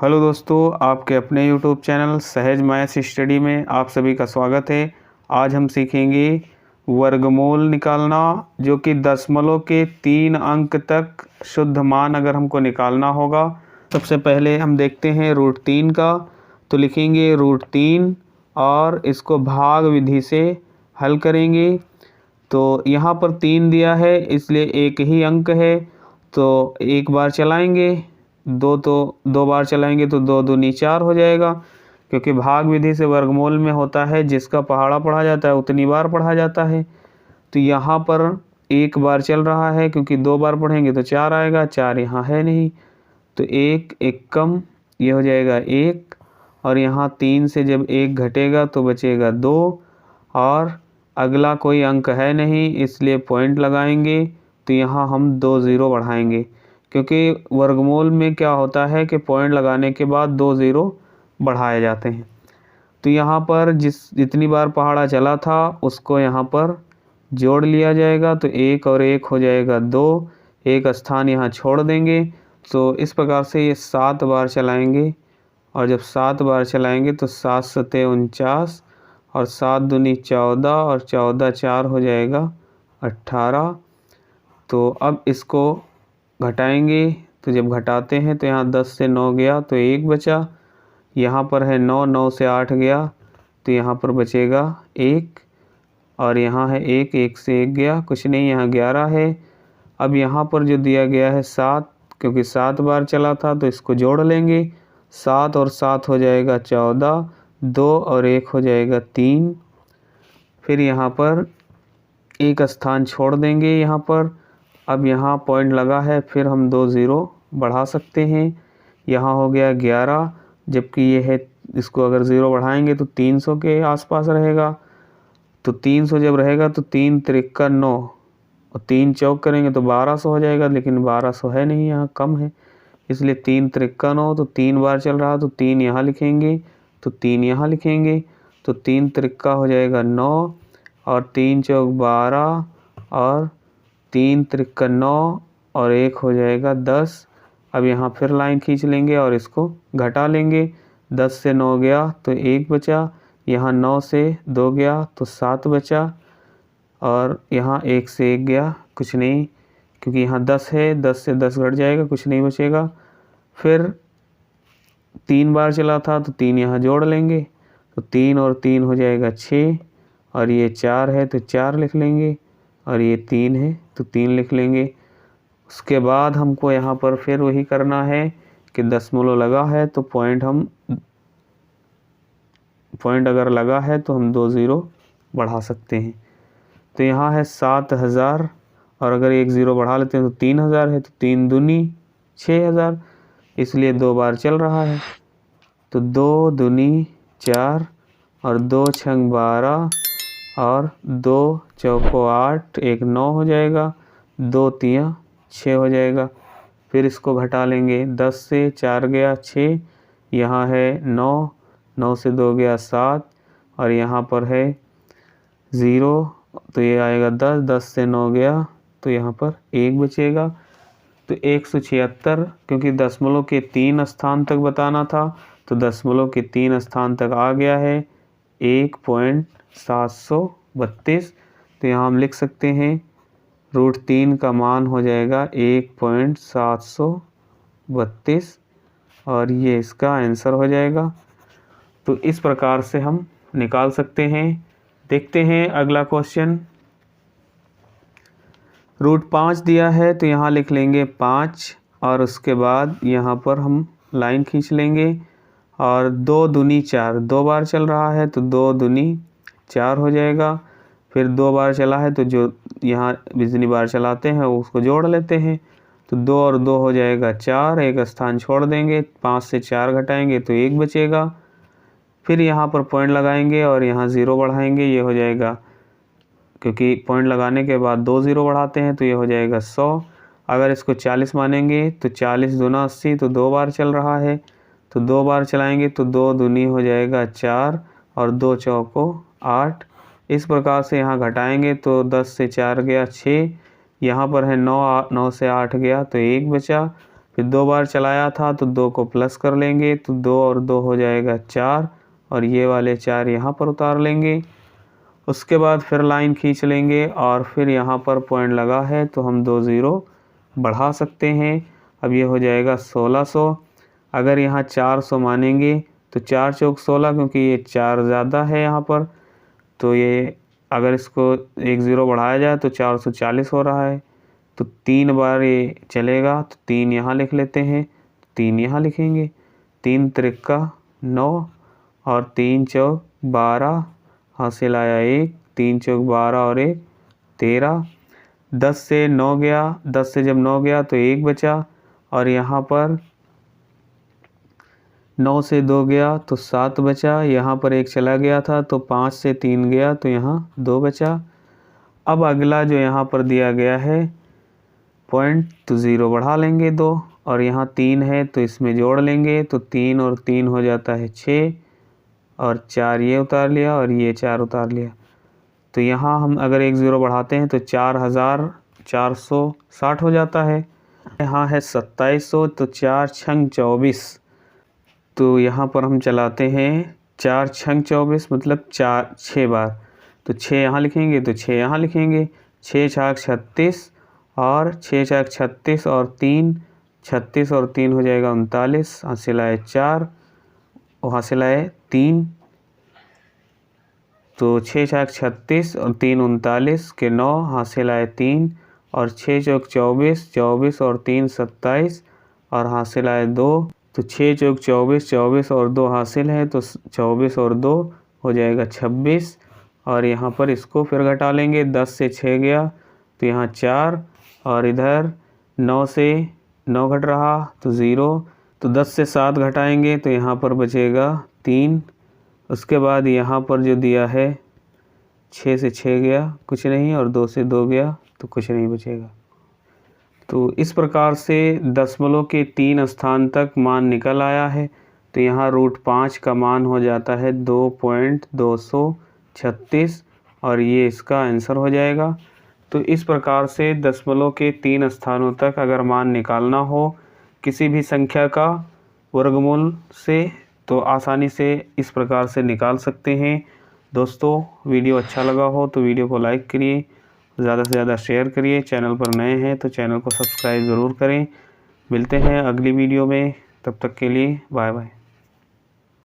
Hello दोस्तों, आपके अपने यूट्यूब चैनल सहज मैथ्स स्टडी में आप सभी का स्वागत है। आज हम सीखेंगे वर्गमूल निकालना, जो कि दशमलव के 3 अंक तक शुद्ध मान अगर हमको निकालना होगा। सबसे पहले हम देखते हैं √3 का, तो लिखेंगे √3 और इसको भाग विधि से हल करेंगे। तो यहाँ पर 3 दिया है इसलिए एक ही अंक है, तो एक बार चलाएंगे। दो बार चलाएंगे तो 2 दूनी 4 हो जाएगा, क्योंकि भाग विधि से वर्गमूल में होता है जिसका पहाड़ा पढ़ा जाता है उतनी बार पढ़ा जाता है। तो यहाँ पर एक बार चल रहा है, क्योंकि 2 बार पढ़ेंगे तो 4 आएगा, 4 यहाँ है नहीं, तो एक कम, ये हो जाएगा 1। और यहाँ 3 से जब 1 घटेगा तो बचेगा 2, और अगला कोई अंक है नहीं इसलिए पॉइंट लगाएंगे। तो यहाँ हम 2 ज़ीरो बढ़ाएंगे, क्योंकि वर्गमूल में क्या होता है कि पॉइंट लगाने के बाद 2 ज़ीरो बढ़ाए जाते हैं। तो यहाँ पर जितनी बार पहाड़ा चला था उसको यहाँ पर जोड़ लिया जाएगा, तो 1 और 1 हो जाएगा 2, एक स्थान यहाँ छोड़ देंगे। तो इस प्रकार से ये 7 बार चलाएंगे, और जब 7 बार चलाएंगे तो 7 सते 49, और 7 दूनी 14, और 14 4 हो जाएगा 18। तो अब इसको घटाएंगे, तो जब घटाते हैं तो यहाँ 10 से 9 गया तो 1 बचा, यहाँ पर है 9, 9 से 8 गया तो यहाँ पर बचेगा 1, और यहाँ है 1, 1 से 1 गया कुछ नहीं, यहाँ 11 है। अब यहाँ पर जो दिया गया है 7, क्योंकि 7 बार चला था तो इसको जोड़ लेंगे। 7 और 7 हो जाएगा 14, 2 और 1 हो जाएगा 3। फिर यहाँ पर एक स्थान छोड़ देंगे यहाँ पर। अब यहाँ पॉइंट लगा है, फिर हम 2 ज़ीरो बढ़ा सकते हैं। यहाँ हो गया 11, जबकि ये है, इसको अगर 0 बढ़ाएंगे तो 300 के आसपास रहेगा। तो 300 जब रहेगा तो 3 त्रिक्का 9, और 3 चौक करेंगे तो 1200 हो जाएगा, लेकिन 1200 है नहीं, यहाँ कम है, इसलिए 3 त्रिक्का 9। तो 3 बार चल रहा तो 3 यहाँ लिखेंगे, तो 3 यहाँ लिखेंगे, तो 3 त्रिक्का हो जाएगा 9, और 3 चौक 12, और 3 त्रिक्का 9, और 1 हो जाएगा 10। अब यहाँ फिर लाइन खींच लेंगे और इसको घटा लेंगे। 10 से 9 गया तो 1 बचा, यहाँ 9 से 2 गया तो 7 बचा, और यहाँ 1 से 1 गया कुछ नहीं, क्योंकि यहाँ 10 है, 10 से 10 घट जाएगा, कुछ नहीं बचेगा। फिर 3 बार चला था तो 3 यहाँ जोड़ लेंगे, तो 3 और 3 हो जाएगा 6, और ये 4 है तो 4 लिख लेंगे, और ये 3 है तो 3 लिख लेंगे। उसके बाद हमको यहाँ पर फिर वही करना है कि दशमलव लगा है तो पॉइंट अगर लगा है तो हम 2 ज़ीरो बढ़ा सकते हैं। तो यहाँ है 7000, और अगर 1 ज़ीरो बढ़ा लेते हैं तो 3000 है, तो 3 दूनी 6000, इसलिए 2 बार चल रहा है। तो 2 दूनी 4, और 2 छंग 12, और 2 चौको 8, 1 9 हो जाएगा, 2 तियाँ 6 हो जाएगा। फिर इसको घटा लेंगे, 10 से 4 गया 6, यहाँ है 9, 9 से 2 गया 7, और यहाँ पर है 0, तो ये आएगा 10, 10 से 9 गया तो यहाँ पर 1 बचेगा। तो 176, क्योंकि दशमलव के 3 स्थान तक बताना था तो दशमलव के 3 स्थान तक आ गया है 1.732। तो यहाँ हम लिख सकते हैं √3 का मान हो जाएगा 1.732, और ये इसका आंसर हो जाएगा। तो इस प्रकार से हम निकाल सकते हैं। देखते हैं अगला क्वेश्चन। √5 दिया है तो यहाँ लिख लेंगे 5, और उसके बाद यहाँ पर हम लाइन खींच लेंगे, और 2 दूनी 4, 2 बार चल रहा है तो 2 दूनी 4 हो जाएगा। फिर 2 बार चला है तो जो यहाँ जितनी बार चलाते हैं उसको जोड़ लेते हैं, तो 2 और 2 हो जाएगा 4, एक स्थान छोड़ देंगे, 5 से 4 घटाएंगे तो 1 बचेगा। फिर यहाँ पर पॉइंट लगाएंगे और यहाँ 0 बढ़ाएंगे, ये हो जाएगा, क्योंकि पॉइंट लगाने के बाद 2 ज़ीरो बढ़ाते हैं तो ये हो जाएगा 100। अगर इसको 40 मानेंगे तो 40 दूना 80, तो 2 बार चल रहा है, तो 2 बार चलाएंगे तो 2 दूनी हो जाएगा 4, और 2 चौको 8। इस प्रकार से यहाँ घटाएंगे तो 10 से 4 गया 6, यहाँ पर है 9, 9 से 8 गया तो 1 बचा, फिर 2 बार चलाया था तो 2 को प्लस कर लेंगे, तो 2 और 2 हो जाएगा 4 और ये वाले 4 यहाँ पर उतार लेंगे। उसके बाद फिर लाइन खींच लेंगे और फिर यहाँ पर पॉइंट लगा है तो हम 2 ज़ीरो बढ़ा सकते हैं। अब ये हो जाएगा 1600। अगर यहाँ 400 मानेंगे तो 4 चौक 16, क्योंकि ये 4 ज़्यादा है यहाँ पर, तो ये अगर इसको 1 ज़ीरो बढ़ाया जाए तो 440 हो रहा है। तो 3 बार ये चलेगा, तो 3 यहाँ लिख लेते हैं, 3 यहाँ लिखेंगे। 3 त्रिका 9 और 3 चौक 12, हासिल आया 1, 3 चौक 12 और 1 13। 10 से 9 गया, 10 से जब 9 गया तो 1 बचा और यहाँ पर 9 से 2 गया तो 7 बचा। यहाँ पर 1 चला गया था तो 5 से 3 गया तो यहाँ 2 बचा। अब अगला जो यहाँ पर दिया गया है पॉइंट, तो 0 बढ़ा लेंगे 2 और यहाँ 3 है तो इसमें जोड़ लेंगे, तो 3 और 3 हो जाता है 6 और 4 ये उतार लिया और ये 4 उतार लिया। तो यहाँ हम अगर 1 ज़ीरो बढ़ाते हैं तो 4460 हो जाता है। यहाँ है 2700, तो 4 छंग 24, तो यहाँ पर हम चलाते हैं 4 छंग 24 मतलब 6 बार, तो 6 यहाँ लिखेंगे तो 6 यहाँ लिखेंगे। 6 छाक 36 और 6 छाक 36 और 3 36 और 3 हो जाएगा 39, हासिल आए 4 और हासिल आए 3, तो 6 छाक 36 और 3 39 के 9, हासिल आए 3 और 6 चौक 24, 24 और 3 27 और हासिल आए 2, तो 6 चौक 24, 24 और 2 हासिल है तो 24 और 2 हो जाएगा 26 और यहाँ पर इसको फिर घटा लेंगे। 10 से 6 गया तो यहाँ 4 और इधर 9 से 9 घट रहा तो 0, तो 10 से 7 घटाएंगे तो यहाँ पर बचेगा 3। उसके बाद यहाँ पर जो दिया है 6 से 6 गया कुछ नहीं और 2 से 2 गया तो कुछ नहीं बचेगा। तो इस प्रकार से दशमलव के 3 स्थान तक मान निकल आया है। तो यहाँ √5 का मान हो जाता है 2.236 और ये इसका आंसर हो जाएगा। तो इस प्रकार से दशमलव के 3 स्थानों तक अगर मान निकालना हो किसी भी संख्या का वर्गमूल से तो आसानी से इस प्रकार से निकाल सकते हैं। दोस्तों वीडियो अच्छा लगा हो तो वीडियो को लाइक करिए, ज़्यादा से ज़्यादा शेयर करिए। चैनल पर नए हैं तो चैनल को सब्सक्राइब ज़रूर करें। मिलते हैं अगली वीडियो में, तब तक के लिए बाय बाय।